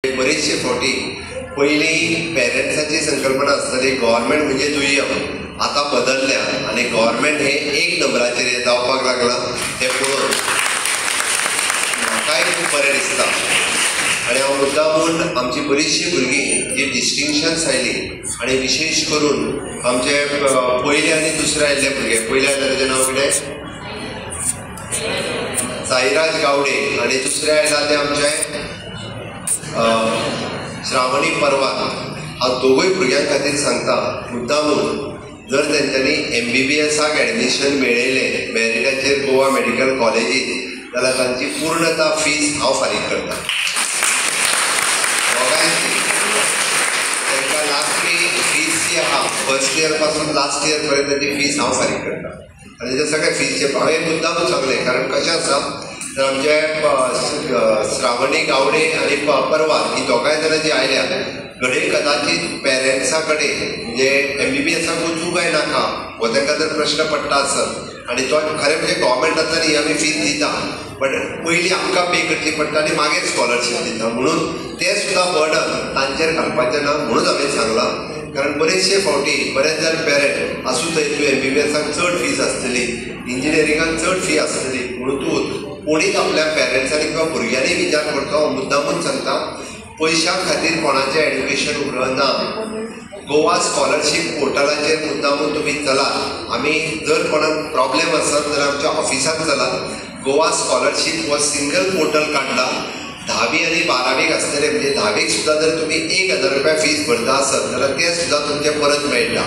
बरेचशे फावटी पहिली पेरेंट्साची संकल्पना आसताली गव्हर्मेंट म्हणजे दुय्यम, आता बदलल्या आणि गव्हर्मेंट हे एक नंबराचेर जावपाक लागला ते पळोवन म्हाकाय खूब बरें दिसता। आणि हांव मुद्दामून आमची बरीचशी भुरगीं जी डिस्टिंक्शन्स आयली आणि विशेष करून आमचे पयले आनी दुसरे आयिल्ले भुरगे, पयले आयिल्ले ताचें नांव कितें साईराज गावडे आणि दुसरे आयला ते आमचे श्रावणी परवार। हांव दोगूय भुरग्यां खातीर सांगता मुद्दामून जर तेंच्यांनी MBBSाक एडमिशन मेळयलें मेरिटाचेर गोवा मेडिकल कॉलेजींत जाल्यार तांची पूर्णता फीज हांव फारीक करता। तांकां लास्टली फीज जी आहा फर्स्ट इयर पासून लास्ट इयर पर्यंत ताची फीज हांव फारीक करता आनी तेजे सगळे फीजचे हांवें मुद्दामून सांगलें कारण कशें आसा तर आमचे श्रावणी गावडे आणि परवार ही दोगांय जाणां जी आयल्या घडये कदाचित पेरेंट्सा कडेन म्हणजे MBBSाक वचूंक काय नाका हो तांकां जर प्रश्न पडटा आसत आणि तो खरें म्हणजे गव्हर्मेंटांतल्यान ही आमी फीज दिता बट पयलीं आमकां पे करची पडटा आनी मागीर स्कॉलरशीप दिता म्हणून तें सुद्दां बर्डन तांचेर घालपाचें ना म्हणून हांवें सांगलां। कारण बरेचशे फावटी बरेच जाण पेरंट आसूं थंय तूं MBBSाक चड फीज आसतली इंजिनियरिंगाक चड फी आसतली म्हणून तूं कोणीच आपल्या पेरंट्सांनी किंवा भुरग्यांनी विचार करचो मुद्दामून सांगता। पयशां खातीर कोणाचें एड्युकेशन उरना। गोवा स्कॉलरशीप पोर्टलाचेर मुद्दामून तुमी चलात, आमी जर कोणाक प्रॉब्लेम आसत जाल्यार आमच्या ऑफिसाक चलात। गोवा स्कॉलरशीप हो सिंगल पोर्टल काडला। 10वी आणि 12वीक आसतले म्हणजे 10वीक सुद्दां जर तुमी 1000 रुपया फीज भरता आसत जाल्यार ते सुद्दां तुमचें परत मेळटा।